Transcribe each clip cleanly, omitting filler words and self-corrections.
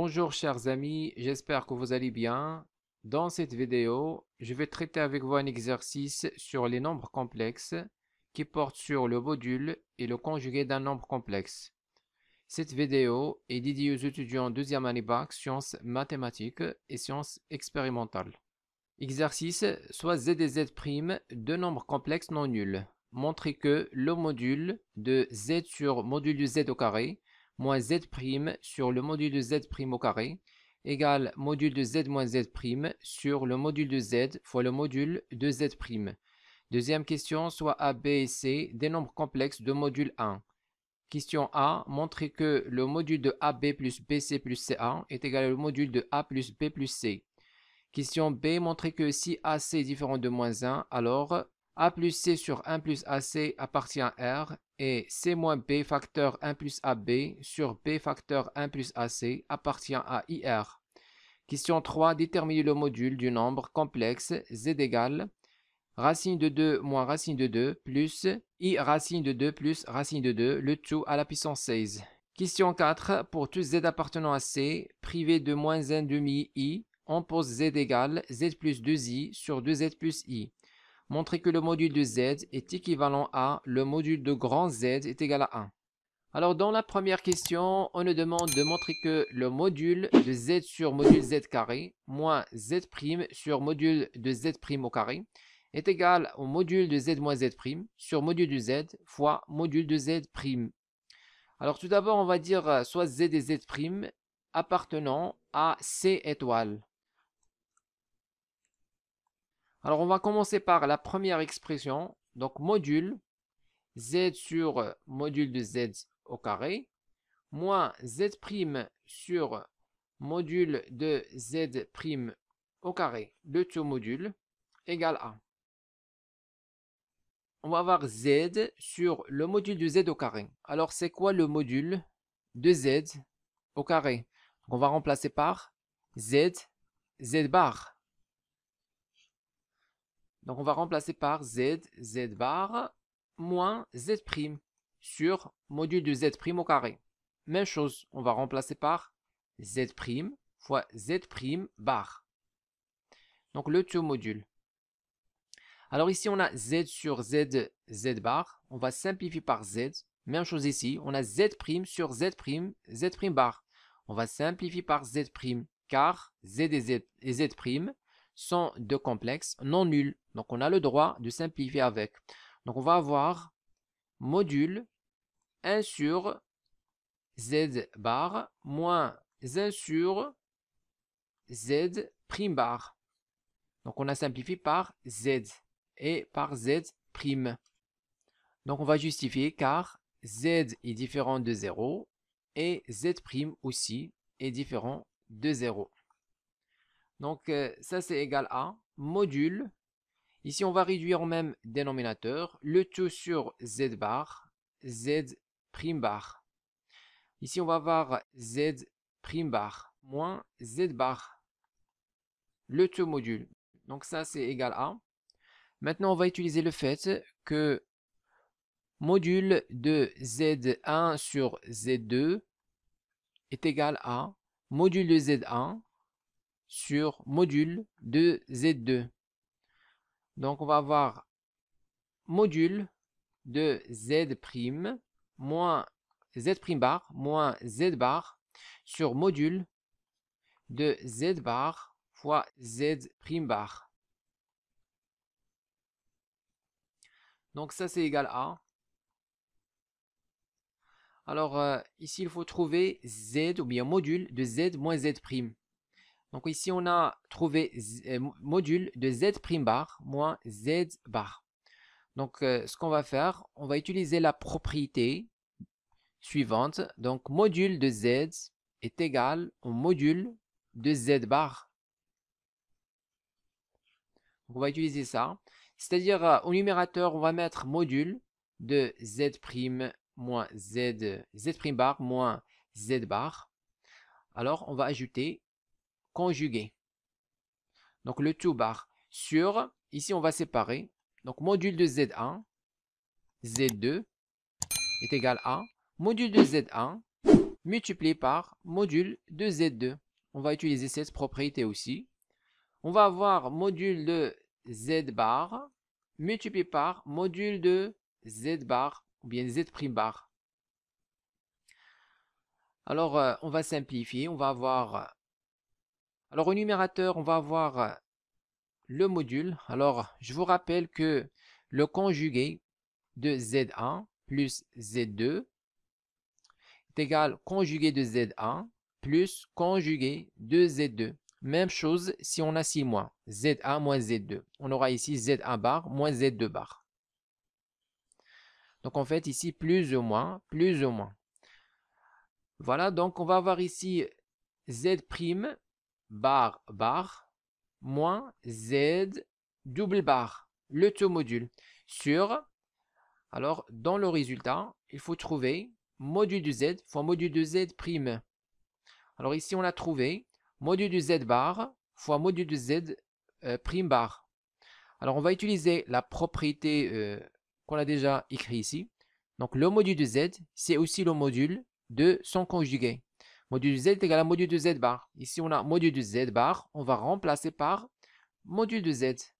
Bonjour chers amis, j'espère que vous allez bien. Dans cette vidéo, je vais traiter avec vous un exercice sur les nombres complexes qui porte sur le module et le conjugué d'un nombre complexe. Cette vidéo est dédiée aux étudiants deuxième année bac, sciences mathématiques et sciences expérimentales. Exercice, soit z et z', deux nombres complexes non nuls. Montrez que le module de z sur module de z au carré moins z' sur le module de z' au carré égale module de z moins z' sur le module de z fois le module de z'. Deuxième question, soit a, b et c des nombres complexes de module 1. Question A, montrez que le module de AB plus BC plus CA est égal au module de A plus B plus C. Question B, montrez que si AC est différent de moins 1, alors A plus C sur 1 plus AC appartient à R et C moins B facteur 1 plus AB sur B facteur 1 plus AC appartient à IR. Question 3, déterminez le module du nombre complexe Z égale racine de 2 moins racine de 2 plus I racine de 2 plus racine de 2, le tout à la puissance 16. Question 4, pour tout Z appartenant à C, privé de moins 1 demi I, on pose Z égale Z plus 2I sur 2Z plus I. Montrez que le module de Z est équivalent à le module de grand Z est égal à 1. Alors dans la première question, on nous demande de montrer que le module de Z sur module Z carré moins Z' sur module de Z' au carré est égal au module de Z moins Z' sur module de Z fois module de Z'. Alors tout d'abord, on va dire soit Z et Z' appartenant à C étoile. Alors on va commencer par la première expression, donc module Z sur module de Z au carré moins Z' sur module de Z' au carré, le tout module, égale à. On va avoir Z sur le module de Z au carré. Alors c'est quoi le module de Z au carré? Donc, on va remplacer par Z, Z bar. Donc on va remplacer par Z, Z bar moins Z' sur module de Z' au carré. Même chose, on va remplacer par Z' fois Z' bar. Donc le tout module. Alors ici on a Z sur Z, Z bar. On va simplifier par Z. Même chose ici, on a Z' sur Z', Z' bar. On va simplifier par Z' car Z et Z' sont deux complexes non nuls. Donc on a le droit de simplifier avec. Donc on va avoir module 1 sur Z bar moins 1 sur Z' bar. Donc on a simplifié par Z et par Z'. Donc on va justifier car Z est différent de 0 et Z' aussi est différent de 0. Donc ça c'est égal à module. Ici on va réduire au même dénominateur le tout sur Z bar, Z' bar. Ici on va avoir Z' bar moins Z bar, le tout module. Donc ça c'est égal à. Maintenant on va utiliser le fait que module de Z1 sur Z2 est égal à module de Z1 sur module de Z2. Donc on va avoir module de Z' moins Z' bar moins Z bar sur module de Z bar fois Z' bar. Donc ça c'est égal à. Alors ici il faut trouver Z ou bien module de Z moins Z'. Donc ici on a trouvé module de Z' bar moins Z bar. Donc ce qu'on va faire, on va utiliser la propriété suivante. Donc module de Z est égal au module de Z bar. Donc, on va utiliser ça. C'est-à-dire au numérateur, on va mettre module de Z' moins Z' bar moins Z bar. Alors on va ajouter conjugué. Donc le tout bar sur, ici on va séparer. Donc module de Z1, Z2 est égal à module de Z1 multiplié par module de Z2. On va utiliser cette propriété aussi. On va avoir module de Z bar multiplié par module de Z bar ou bien Z prime bar. Alors, on va simplifier. On va avoir... Alors, au numérateur, on va avoir le module. Alors, je vous rappelle que le conjugué de Z1 plus Z2 est égal conjugué de Z1 plus conjugué de Z2. Même chose si on a 6 moins. Z1 moins Z2. On aura ici Z1 bar moins Z2 bar. Donc, en fait, ici, plus ou moins, plus ou moins. Voilà, donc on va avoir ici Z' bar bar moins Z double bar, le tout module, sur, alors dans le résultat, il faut trouver module de Z fois module de Z'. Alors ici on a trouvé module de Z bar fois module de Z prime bar. Alors on va utiliser la propriété qu'on a déjà écrit ici. Donc le module de Z, c'est aussi le module de son conjugué. Module de Z est égal à module de Z bar. Ici, on a module de Z bar. On va remplacer par module de Z.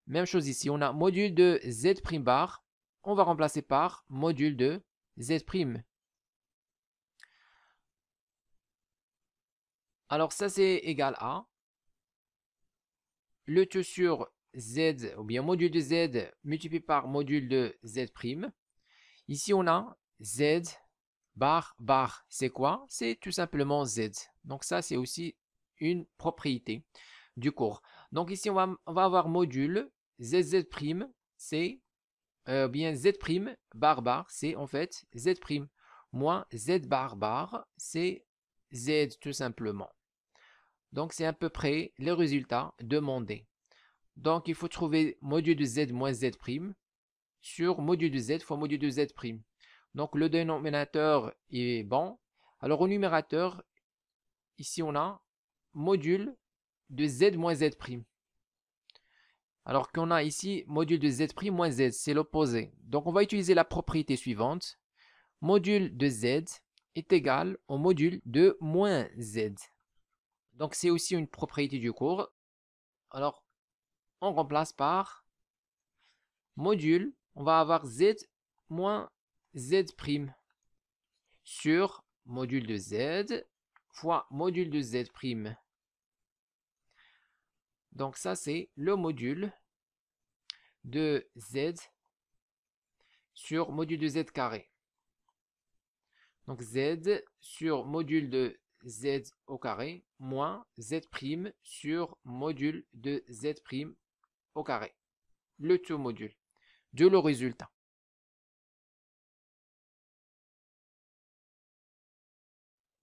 Même chose ici. On a module de Z prime bar. On va remplacer par module de Z prime. Alors, ça, c'est égal à le tout sur Z, ou bien module de Z multiplié par module de Z prime. Ici, on a Z bar, bar, c'est quoi? C'est tout simplement Z. Donc ça, c'est aussi une propriété du cours. Donc ici, on va avoir module ZZ', c'est bien Z' bar bar, c'est en fait Z' moins Z bar bar, c'est Z tout simplement. Donc c'est à peu près les résultats demandés. Donc il faut trouver module de Z moins Z' sur module de Z fois module de Z'. Donc le dénominateur est bon. Alors au numérateur, ici on a module de Z moins Z'. Alors qu'on a ici module de Z' moins Z, c'est l'opposé. Donc on va utiliser la propriété suivante. Module de Z est égal au module de moins Z. Donc c'est aussi une propriété du cours. Alors on remplace par module, on va avoir Z moins Z' sur module de Z fois module de Z'. Donc ça, c'est le module de Z sur module de Z carré. Donc Z sur module de Z au carré moins Z' sur module de Z' au carré. Le tout module de le résultat.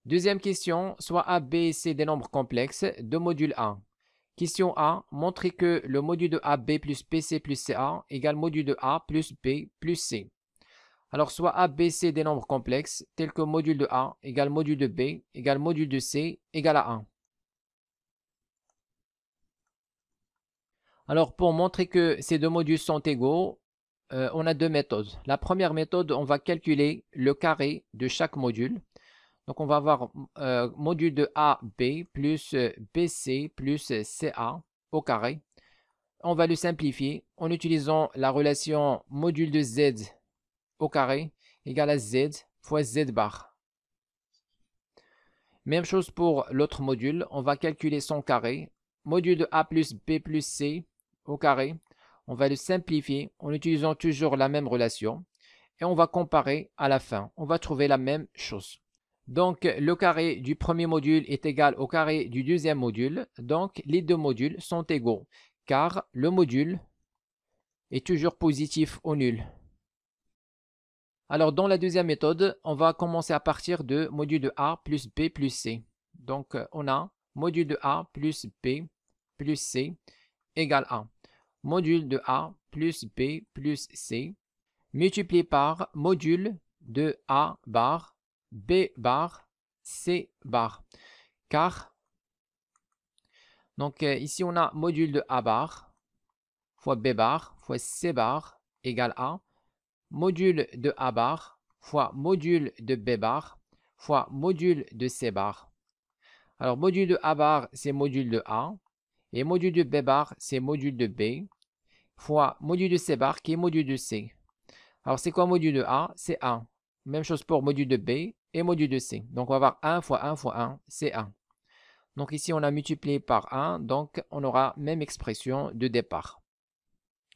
Deuxième question, soit A, B et C des nombres complexes de module 1. Question A, montrer que le module de AB plus BC plus CA égale module de A plus B plus C. Alors, soit A, B, C des nombres complexes, tels que module de A égale module de B égale module de C égale à 1. Alors, pour montrer que ces deux modules sont égaux, on a deux méthodes. La première méthode, on va calculer le carré de chaque module. Donc, on va avoir module de AB plus BC plus CA au carré. On va le simplifier en utilisant la relation module de Z au carré égale à Z fois Z bar. Même chose pour l'autre module, on va calculer son carré. Module de A plus B plus C au carré, on va le simplifier en utilisant toujours la même relation. Et on va comparer à la fin, on va trouver la même chose. Donc, le carré du premier module est égal au carré du deuxième module. Donc, les deux modules sont égaux, car le module est toujours positif ou nul. Alors, dans la deuxième méthode, on va commencer à partir de module de A plus B plus C. Donc, on a module de A plus B plus C égale 1. Module de A plus B plus C multiplié par module de A bar, B bar, C bar. Car, donc ici on a module de A bar fois B bar fois C bar égale A. Module de A bar fois module de B bar fois module de C bar. Alors, module de A bar, c'est module de A. Et module de B bar, c'est module de B. Fois module de C bar, qui est module de C. Alors, c'est quoi module de A? C'est 1. Même chose pour module de B et module de C. Donc, on va avoir 1 fois 1 fois 1, c'est 1. Donc, ici, on a multiplié par 1. Donc, on aura même expression de départ.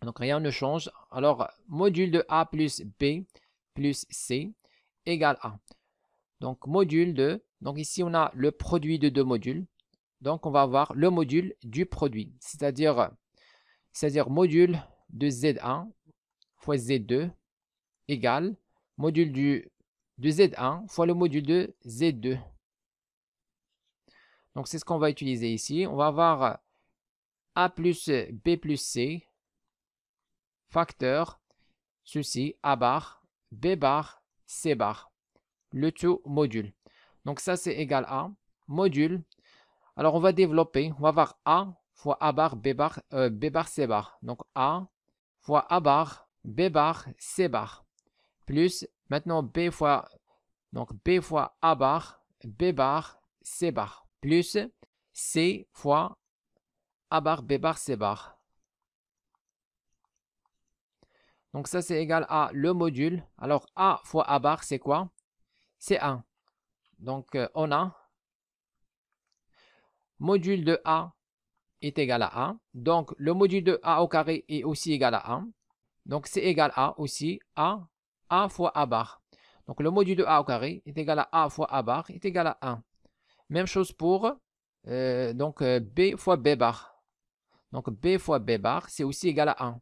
Donc, rien ne change. Alors, module de A plus B plus C égale A. Donc, module de... Donc, ici, on a le produit de deux modules. Donc, on va avoir le module du produit. C'est-à-dire module de Z1 fois Z2 égale module de Z1 fois le module de Z2. Donc, c'est ce qu'on va utiliser ici. On va avoir A plus B plus C facteur, ceci, A bar, B bar, C bar, le tout module. Donc ça, c'est égal à module. Alors, on va développer. On va avoir A fois A bar, B bar, C bar. Donc A fois A bar, B bar, C bar. Plus, maintenant B fois A bar, B bar, C bar. Plus C fois A bar, B bar, C bar. Donc ça, c'est égal à le module. Alors, A fois A bar, c'est quoi? C'est 1. Donc, on a module de A est égal à 1. Donc, le module de A au carré est aussi égal à 1. Donc, c'est égal à aussi A fois A bar. Donc, le module de A au carré est égal à A fois A bar est égal à 1. Même chose pour B fois B bar. Donc, B fois B bar, c'est aussi égal à 1.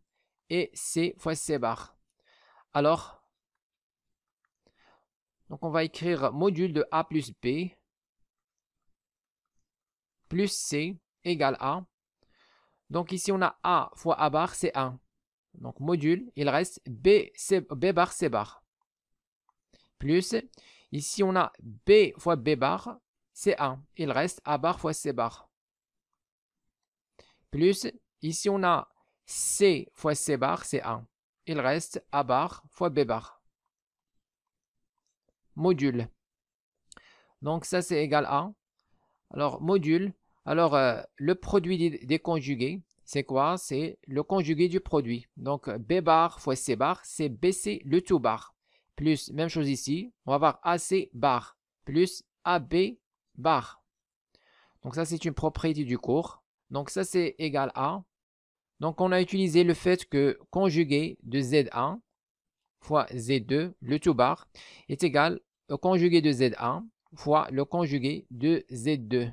Et C fois C bar. Alors, donc on va écrire module de A plus B plus C égale A. Donc ici, on a A fois A bar, c'est 1. Donc module, il reste B bar, C bar. Plus, ici, on a B fois B bar, c'est 1. Il reste A bar fois C bar. Plus, ici, on a C fois C bar, c'est 1. Il reste A bar fois B bar. Module. Donc ça, c'est égal à. Alors, module. Alors, le produit des conjugués, c'est quoi? C'est le conjugué du produit. Donc, B bar fois C bar, c'est BC le tout bar. Plus, même chose ici, on va avoir AC bar plus AB bar. Donc, ça, c'est une propriété du cours. Donc, ça, c'est égal à. Donc, on a utilisé le fait que conjugué de Z1 fois Z2, le tout bar, est égal au conjugué de Z1 fois le conjugué de Z2.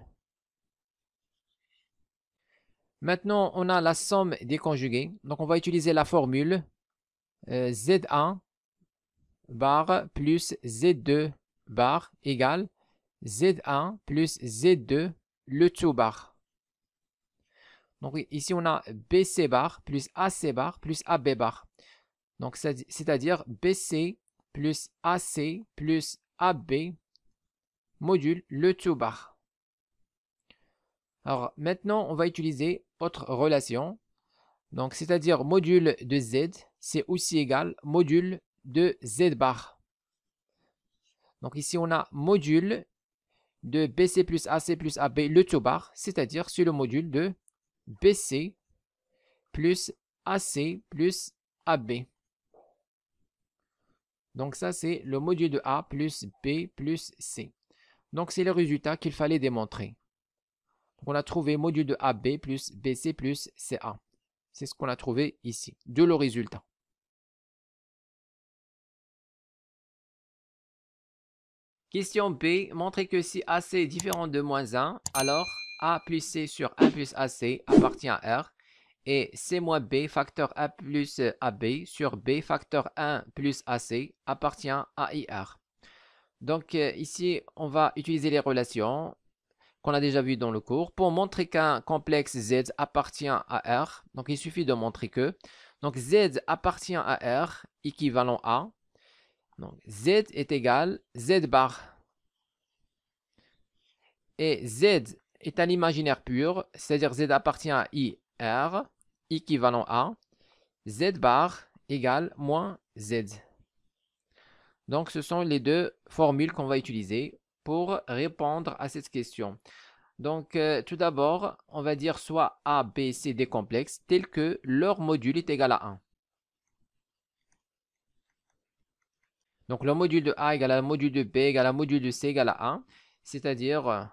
Maintenant, on a la somme des conjugués. Donc, on va utiliser la formule Z1 bar plus Z2 bar égale Z1 plus Z2 le tout bar. Donc, ici, on a BC bar plus AC bar plus AB bar. Donc, c'est-à-dire BC plus AC plus AB module le tout bar. Alors, maintenant, on va utiliser autre relation. Donc, c'est-à-dire module de Z, c'est aussi égal module de Z bar. Donc, ici, on a module de BC plus AC plus AB le tout bar, c'est-à-dire sur le module de BC plus AC plus AB. Donc, ça, c'est le module de A plus B plus C. Donc, c'est le résultat qu'il fallait démontrer. Donc, on a trouvé module de AB plus BC plus CA. C'est ce qu'on a trouvé ici, de le résultat. Question B, montrez que si AC est différent de moins 1, alors A plus C sur 1 plus AC appartient à R et C moins B facteur A plus AB sur B facteur 1 plus AC appartient à IR. Donc ici, on va utiliser les relations qu'on a déjà vues dans le cours pour montrer qu'un complexe Z appartient à R. Donc il suffit de montrer que donc Z appartient à R équivalent à donc, Z est égal Z bar. Et Z est un imaginaire pur, c'est-à-dire Z appartient à IR, équivalent à Z bar égale moins Z. Donc, ce sont les deux formules qu'on va utiliser pour répondre à cette question. Donc, tout d'abord, on va dire soit A, B, C des complexes tels que leur module est égal à 1. Donc, le module de A égale à le module de B égale à le module de C égale à 1. C'est-à-dire,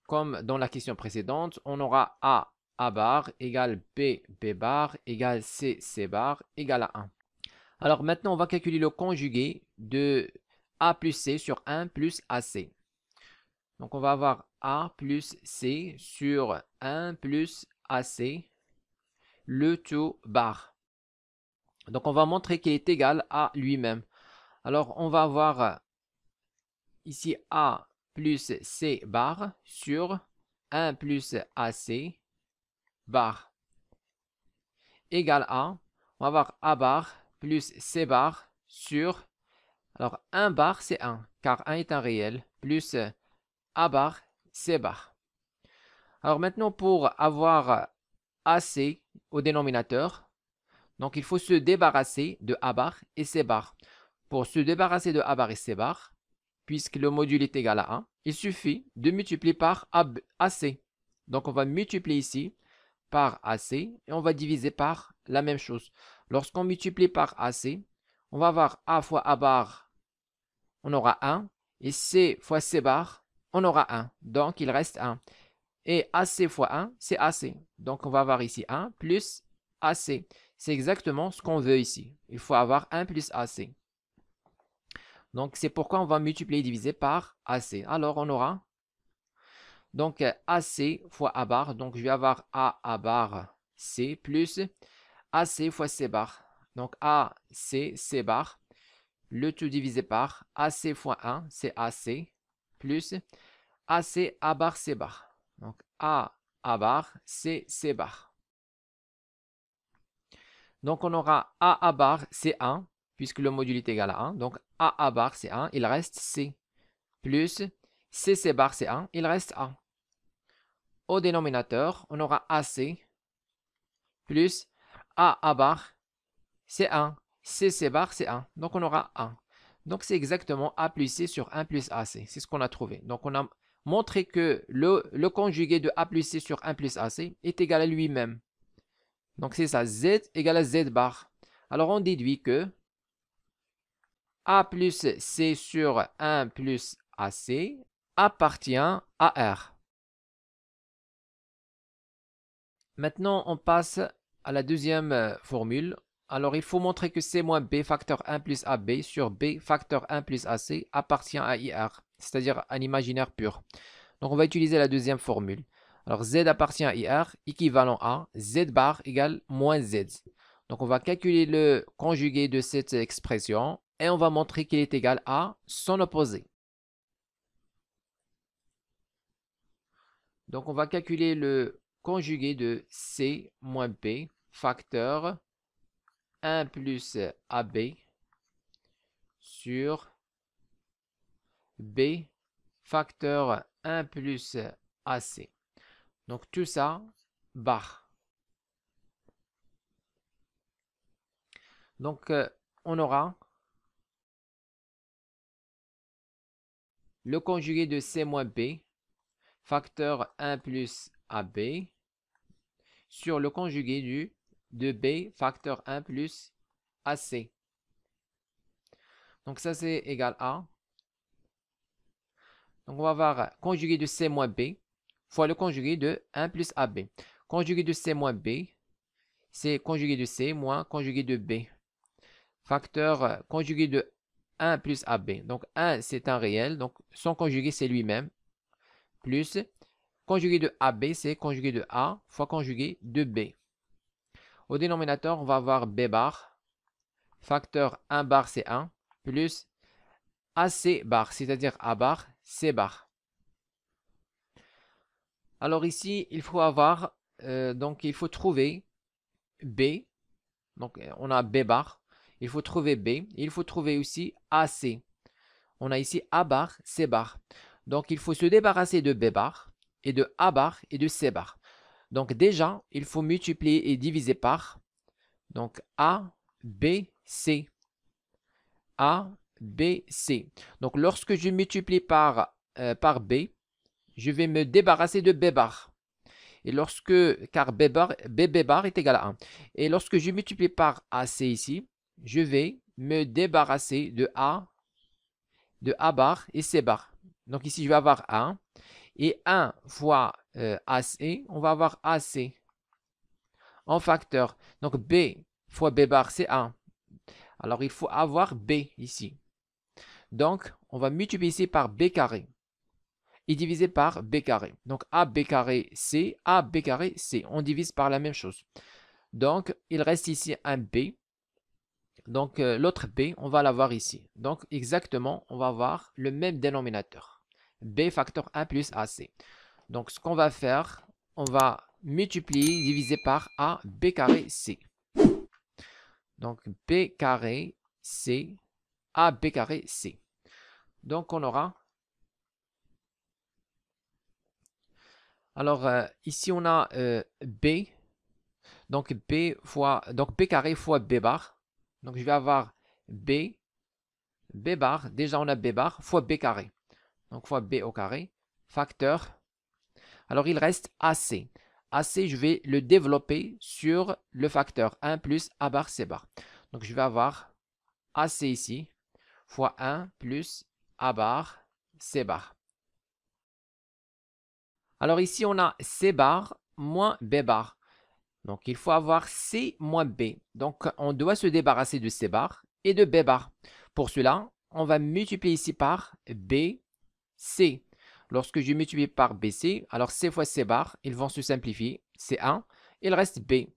comme dans la question précédente, on aura A bar égale B bar égale C bar égale à 1. Alors maintenant, on va calculer le conjugué de A plus C sur 1 plus AC. Donc on va avoir A plus C sur 1 plus AC, le tout bar. Donc on va montrer qu'il est égal à lui-même. Alors on va avoir ici A plus C bar sur 1 plus AC bar égale à, on va avoir A bar plus C bar sur, alors 1 bar c'est 1, car 1 est un réel, plus A bar, C bar. Alors maintenant, pour avoir AC au dénominateur, donc il faut se débarrasser de A bar et C bar. Pour se débarrasser de A bar et C bar, puisque le module est égal à 1, il suffit de multiplier par AC. Donc on va multiplier ici par AC et on va diviser par la même chose. Lorsqu'on multiplie par AC, on va avoir A fois A bar, on aura 1, et C fois C bar, on aura 1. Donc il reste 1. Et AC fois 1, c'est AC. Donc on va avoir ici 1 plus AC. C'est exactement ce qu'on veut ici. Il faut avoir 1 plus AC. Donc c'est pourquoi on va multiplier et diviser par AC. Alors on aura donc AC fois A bar. Donc je vais avoir A bar C plus AC fois C bar. Donc AC, C bar. Le tout divisé par AC fois 1, c'est AC, plus AC A bar C bar. Donc A bar, C bar. Donc on aura A bar, c'est 1, puisque le module est égal à 1. Donc A bar, c'est 1, il reste C. Plus C bar, c'est 1, il reste A. Au dénominateur, on aura AC, plus A bar, c'est 1. C bar, c'est 1. Donc on aura 1. Donc c'est exactement A plus C sur 1 plus AC. C'est ce qu'on a trouvé. Donc on a montré que le conjugué de A plus C sur 1 plus AC est égal à lui-même. Donc c'est ça, Z égale à Z bar. Alors on déduit que A plus C sur 1 plus AC appartient à R. Maintenant on passe à la deuxième formule. Alors il faut montrer que C moins B facteur 1 plus AB sur B facteur 1 plus AC appartient à IR, c'est-à-dire un imaginaire pur. Donc on va utiliser la deuxième formule. Alors Z appartient à IR, équivalent à Z bar égale moins Z. Donc on va calculer le conjugué de cette expression et on va montrer qu'il est égal à son opposé. Donc on va calculer le conjugué de C moins B facteur 1 plus AB sur B facteur 1 plus AC. Donc tout ça, bar. Donc on aura le conjugué de C moins B facteur 1 plus AB sur le conjugué de B facteur 1 plus AC. Donc ça c'est égal à. Donc on va avoir conjugué de C moins B fois le conjugué de 1 plus AB. Conjugué de C moins B, c'est conjugué de C moins conjugué de B. Facteur conjugué de 1 plus AB. Donc 1 c'est un réel, donc son conjugué c'est lui-même. Plus conjugué de AB, c'est conjugué de A fois conjugué de B. Au dénominateur, on va avoir B bar, facteur 1 bar c'est 1, plus AC bar, c'est-à-dire A bar, C bar. Alors ici, il faut avoir, donc il faut trouver B, donc on a B bar, il faut trouver B, il faut trouver aussi AC. On a ici A bar, C bar. Donc il faut se débarrasser de B bar, et de A bar et de C bar. Donc déjà, il faut multiplier et diviser par donc A, B, C. A, B, C. Donc lorsque je multiplie par par B, je vais me débarrasser de B bar. Et car B bar est égal à 1. Et lorsque je multiplie par AC ici, je vais me débarrasser de A bar et C bar. Donc ici, je vais avoir 1. Et 1 fois AC, on va avoir AC en facteur. Donc B fois B bar, c'est 1. Alors il faut avoir B ici. Donc on va multiplier ici par B carré et diviser par B carré. Donc AB carré C, AB carré C. On divise par la même chose. Donc il reste ici un B. Donc l'autre B, on va l'avoir ici. Donc exactement, on va avoir le même dénominateur. B facteur 1 plus AC. Donc ce qu'on va faire, on va multiplier, diviser par A, B carré C. Donc B carré C, A, B carré C. Donc on aura... Alors ici on a B. Donc B carré fois B bar. Donc je vais avoir B bar. Déjà on a B bar fois B carré. Donc fois B au carré. Facteur. Alors il reste AC. AC, je vais le développer sur le facteur 1 plus A bar C bar. Donc je vais avoir AC ici fois 1 plus A bar C bar. Alors ici on a C bar moins B bar. Donc il faut avoir C moins B. Donc on doit se débarrasser de C bar et de B bar. Pour cela, on va multiplier ici par B, C. Lorsque je multiplie par BC, alors C fois C bar, ils vont se simplifier. C'est 1. Il reste B.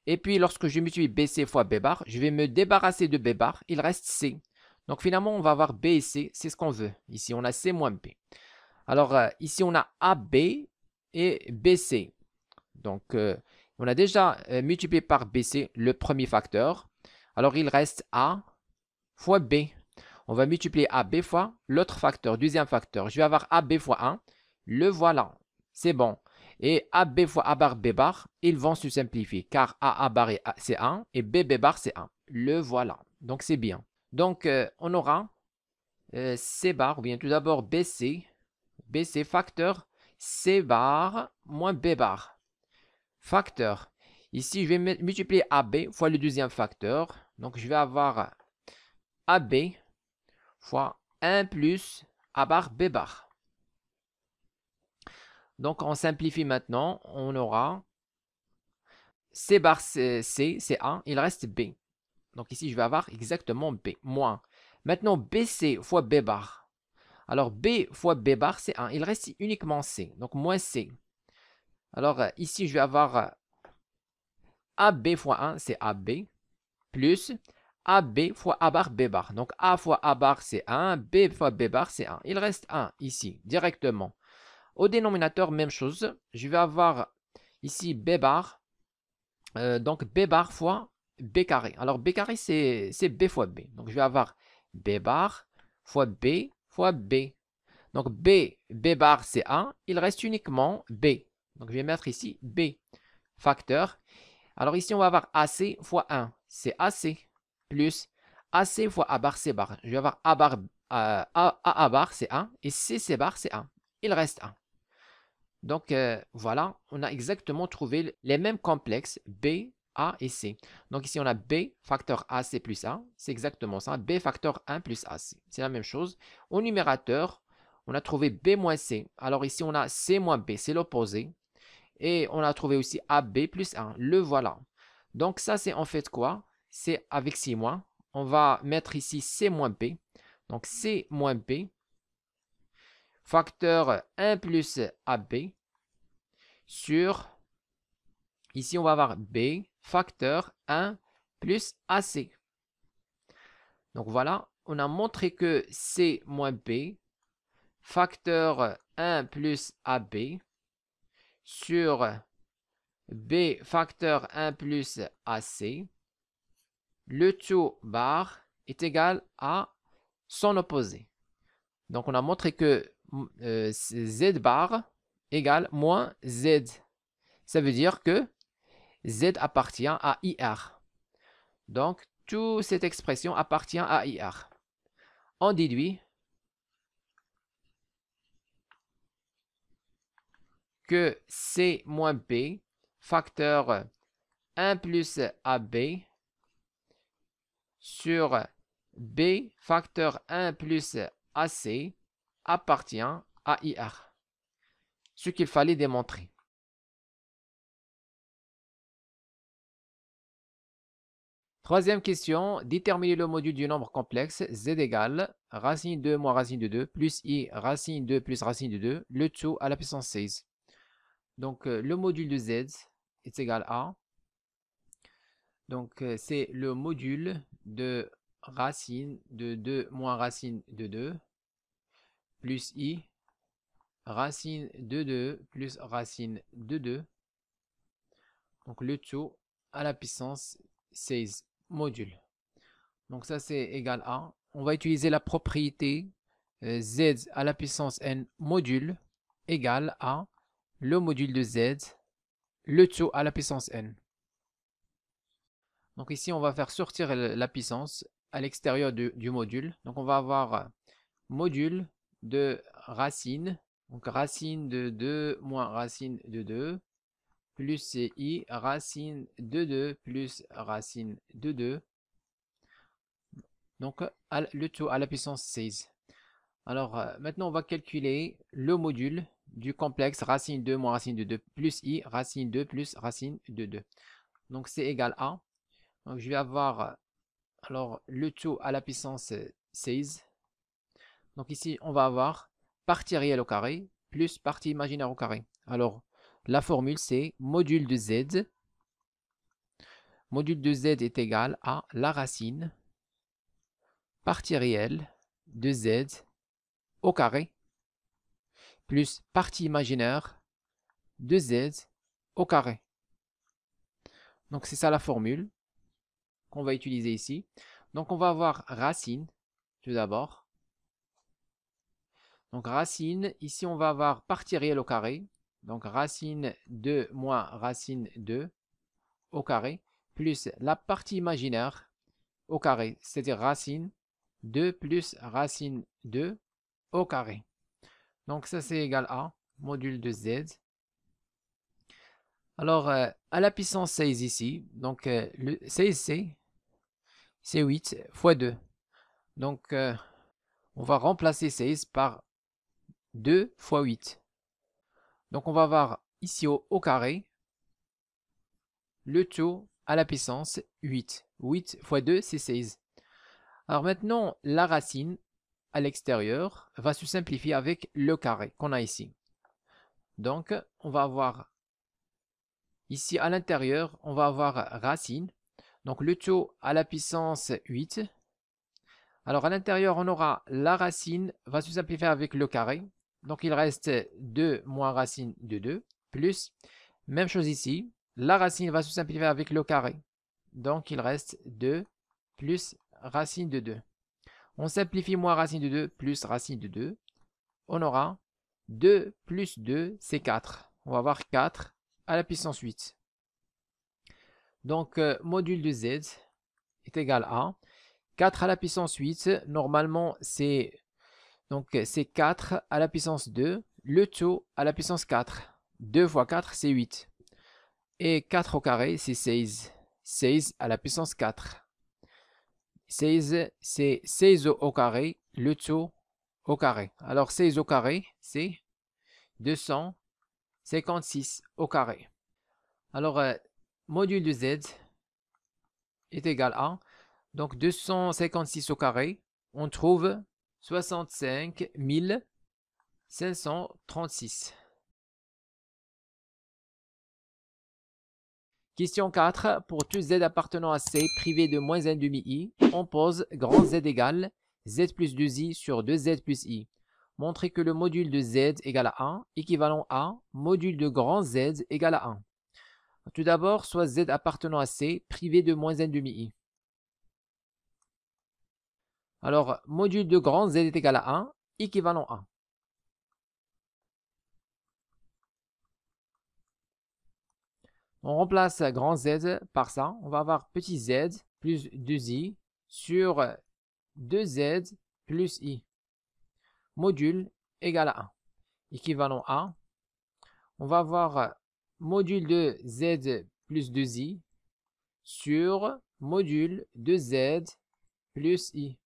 Et puis lorsque je multiplie BC fois B bar, je vais me débarrasser de B bar. Il reste C. Donc finalement, on va avoir B et C. C'est ce qu'on veut. Ici, on a C moins B. Alors ici, on a AB et BC. Donc on a déjà multiplié par BC le premier facteur. Alors il reste A fois B. On va multiplier AB fois l'autre facteur, deuxième facteur. Je vais avoir AB fois 1. Le voilà. C'est bon. Et AB fois A bar B bar, ils vont se simplifier. Car A bar c'est 1 et B bar c'est 1. Le voilà. Donc c'est bien. Donc on aura C bar, ou bien tout d'abord BC facteur C bar moins B bar. Facteur. Ici, je vais multiplier AB fois le deuxième facteur. Donc, je vais avoir AB fois 1 plus A bar B bar. Donc, on simplifie maintenant. On aura C bar C, c'est 1. Il reste B. Donc, ici, je vais avoir exactement B. Moins. Maintenant, BC fois B bar. Alors, B fois B bar, c'est 1. Il reste uniquement C. Donc, moins C. Alors, ici, je vais avoir AB fois 1, c'est AB, plus AB fois A bar B bar. Donc A fois A bar, c'est 1, B fois B bar, c'est 1. Il reste 1 ici, directement. Au dénominateur, même chose. Je vais avoir ici B bar, donc B bar fois B carré. Alors B carré, c'est B fois B. Donc je vais avoir B bar fois B fois B. Donc B bar, c'est 1. Il reste uniquement B. Donc je vais mettre ici B. Facteur. Alors ici, on va avoir AC fois 1. C'est AC plus AC fois A bar C bar. Je vais avoir A bar, A bar c'est 1 et C bar c'est 1. Il reste 1. Donc voilà, on a exactement trouvé les mêmes complexes B, A et C. Donc ici, on a B facteur AC plus 1. C'est exactement ça. B facteur 1 plus AC. C'est la même chose. Au numérateur, on a trouvé B moins C. Alors ici, on a C moins B. C'est l'opposé. Et on a trouvé aussi AB plus 1. Le voilà. Donc ça, c'est en fait quoi? C'est avec C moins. On va mettre ici C moins B. Donc C moins B. Facteur 1 plus AB. Sur, ici on va avoir B. Facteur 1 plus AC. Donc voilà, on a montré que C moins B. Facteur 1 plus AB. Sur B facteur 1 plus AC, le tout bar est égal à son opposé. Donc, on a montré que Z bar égale moins Z. Ça veut dire que Z appartient à IR. Donc, toute cette expression appartient à IR. On déduit que C moins B, facteur 1 plus AB, sur B, facteur 1 plus AC, appartient à IR. Ce qu'il fallait démontrer. Troisième question, déterminer le module du nombre complexe z égale racine 2 moins racine de 2 plus i racine 2 plus racine de 2, le tout à la puissance 16. Donc le module de z est égal à, donc c'est le module de racine de 2 moins racine de 2 plus i racine de 2 plus racine de 2, donc le tout à la puissance 16 module. Donc ça c'est égal à, on va utiliser la propriété z à la puissance n module égale à le module de z, le tout à la puissance n. Donc ici on va faire sortir la puissance à l'extérieur du module. Donc on va avoir module de racine, donc racine de 2 moins racine de 2, plus i racine de 2 plus racine de 2. Donc le tout à la puissance 16. Alors maintenant on va calculer le module du complexe racine 2 moins racine de 2 plus i racine 2 plus racine de 2. Donc c'est égal à, donc je vais avoir alors le tout à la puissance 16. Donc ici on va avoir partie réelle au carré plus partie imaginaire au carré. Alors la formule c'est module de z. Module de z est égal à la racine partie réelle de z au carré plus partie imaginaire de z au carré. Donc c'est ça la formule qu'on va utiliser ici. Donc on va avoir racine tout d'abord. Donc racine, ici on va avoir partie réelle au carré. Donc racine 2 moins racine 2 au carré plus la partie imaginaire au carré, c'est-à-dire racine 2 plus racine 2 au carré. Donc ça c'est égal à module de z. Alors à la puissance 16 ici, donc le 16 c'est 8 fois 2. Donc on va remplacer 16 par 2 fois 8. Donc on va avoir ici au carré le tout à la puissance 8. 8 fois 2 c'est 16. Alors maintenant la racine à l'extérieur va se simplifier avec le carré qu'on a ici. Donc on va avoir ici à l'intérieur, on va avoir racine. Donc le tout à la puissance 8. Alors à l'intérieur, on aura la racine va se simplifier avec le carré. Donc il reste 2 moins racine de 2 plus, même chose ici, la racine va se simplifier avec le carré. Donc il reste 2 plus racine de 2. On simplifie moins racine de 2 plus racine de 2. On aura 2 plus 2, c'est 4. On va avoir 4 à la puissance 8. Donc module de z est égal à 4 à la puissance 8. Normalement, c'est 4 à la puissance 2. Le tout à la puissance 4. 2 fois 4, c'est 8. Et 4 au carré, c'est 16. 16 à la puissance 4. 16, c'est 16 au carré. Le tout au carré. Alors 16 au carré, c'est 256 au carré. Alors, module de z est égal à, donc 256 au carré, on trouve 65 536. Question 4. Pour tout z appartenant à C privé de moins 1 demi i, on pose grand Z égale z plus 2i sur 2z plus i. Montrez que le module de z égale à 1, équivalent à module de grand Z égale à 1. Tout d'abord, soit z appartenant à C privé de moins 1 demi i. Alors, module de grand Z est égal à 1, équivalent 1. On remplace grand Z par ça. On va avoir petit z plus 2i sur 2z plus i. Module égal à 1. Équivalent à, On va avoir module de z plus 2i sur module de z plus i.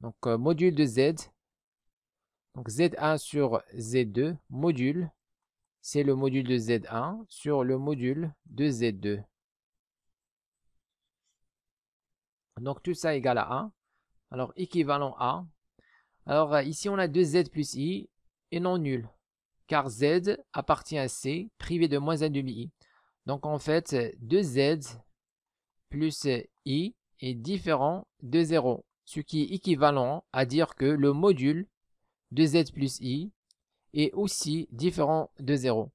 Donc, module de z, donc z1 sur z2, module, c'est le module de z1 sur le module de z2. Donc, tout ça égale à 1. Alors, équivalent à. Alors, ici, on a 2z plus i et non nul, car z appartient à c, privé de moins 1 demi-i. Donc, en fait, 2z plus i est différent de 0, ce qui est équivalent à dire que le module de z plus i est aussi différent de 0.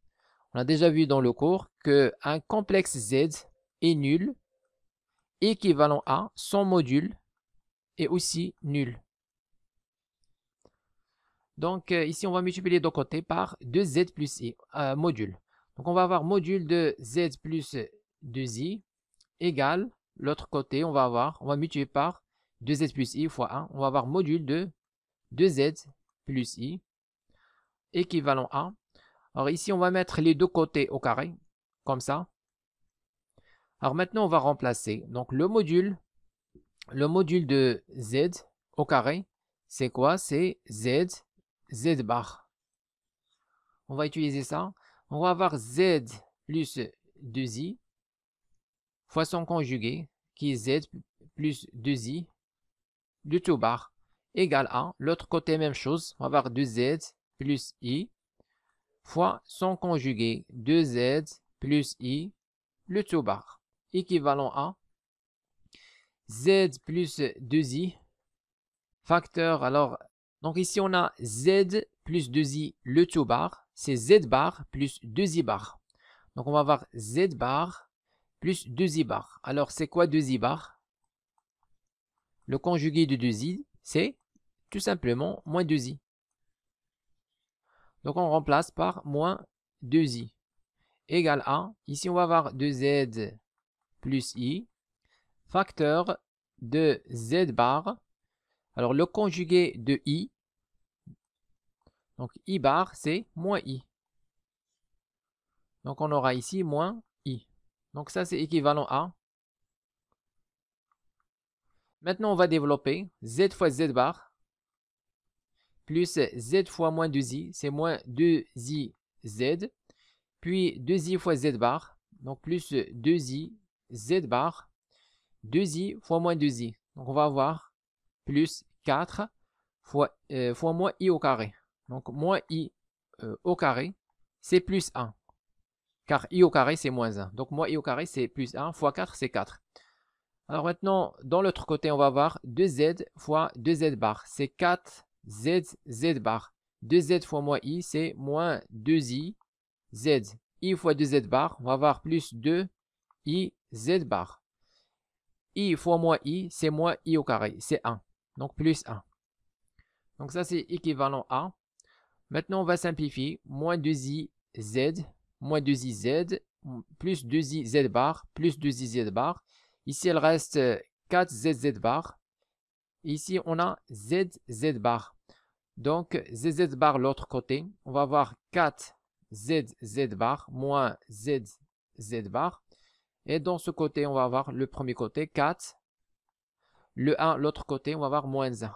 On a déjà vu dans le cours qu'un complexe z est nul, équivalent à son module est aussi nul. Donc ici, on va multiplier les deux côtés par 2z plus i, module. Donc on va avoir module de z plus 2i égale, l'autre côté, on va multiplier par 2z plus i fois 1. On va avoir module de 2z plus i équivalent à. Alors ici, on va mettre les deux côtés au carré, comme ça. Alors maintenant, on va remplacer. Donc le module de z au carré, c'est quoi? C'est z bar. On va utiliser ça. On va avoir z plus 2i fois son conjugué, qui est z plus 2i, de tout bar, égale à. L'autre côté, même chose. On va avoir 2z plus i fois son conjugué, 2z plus i, le tout bar, équivalent à z plus 2i, facteur. Alors, donc ici, on a z plus 2i, le tout bar, c'est z bar plus 2i bar. Donc, on va avoir z bar plus 2i bar. Alors, c'est quoi 2i bar? Le conjugué de 2i, c'est tout simplement moins 2i. Donc, on remplace par moins 2i égale à, ici, on va avoir 2z plus i, facteur de z bar. Alors, le conjugué de i, donc i bar, c'est moins i. Donc, on aura ici moins i. Donc, ça, c'est équivalent à. Maintenant, on va développer z fois z bar plus z fois moins 2i, c'est moins 2i z, puis 2i fois z bar, donc plus 2i z bar, 2i fois moins 2i. Donc, on va avoir plus 4 fois moins i au carré. Donc, moins i au carré, c'est plus 1. Car i au carré, c'est moins 1. Donc, moins i au carré, c'est plus 1 fois 4, c'est 4. Alors maintenant, dans l'autre côté, on va avoir 2z fois 2z bar. C'est 4z z bar. 2z fois moins i, c'est moins 2i z. I fois 2z bar, on va avoir plus 2i z bar. I fois moins i, c'est moins i au carré, c'est 1. Donc plus 1. Donc ça, c'est équivalent à. Maintenant, on va simplifier. Moins 2i z, moins 2i z, plus 2i z bar, plus 2i z bar. Ici, il reste 4zz bar. Ici, on a zz bar. Donc, zz bar l'autre côté. On va avoir 4zz bar moins zz bar. Et dans ce côté, on va avoir le premier côté, 4. Le 1, l'autre côté, on va avoir moins 1.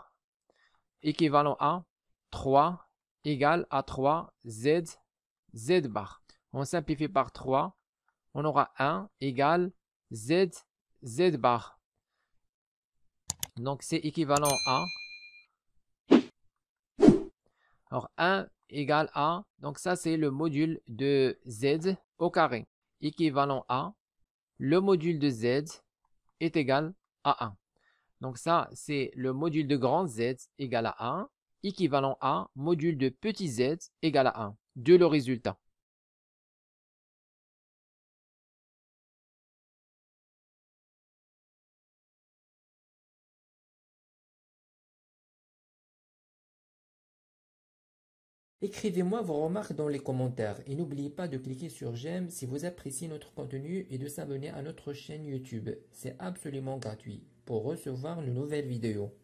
Équivalent à 3 égale à 3z bar. On simplifie par 3. On aura 1 égale z bar. Donc, c'est équivalent à. Alors, 1 égale à. Donc, ça, c'est le module de z au carré. Équivalent à. Le module de z est égal à 1. Donc, ça, c'est le module de grand z égal à 1. Équivalent à module de petit z égal à 1. De le résultat. Écrivez-moi vos remarques dans les commentaires et n'oubliez pas de cliquer sur j'aime si vous appréciez notre contenu et de s'abonner à notre chaîne YouTube. C'est absolument gratuit pour recevoir de nouvelles vidéos.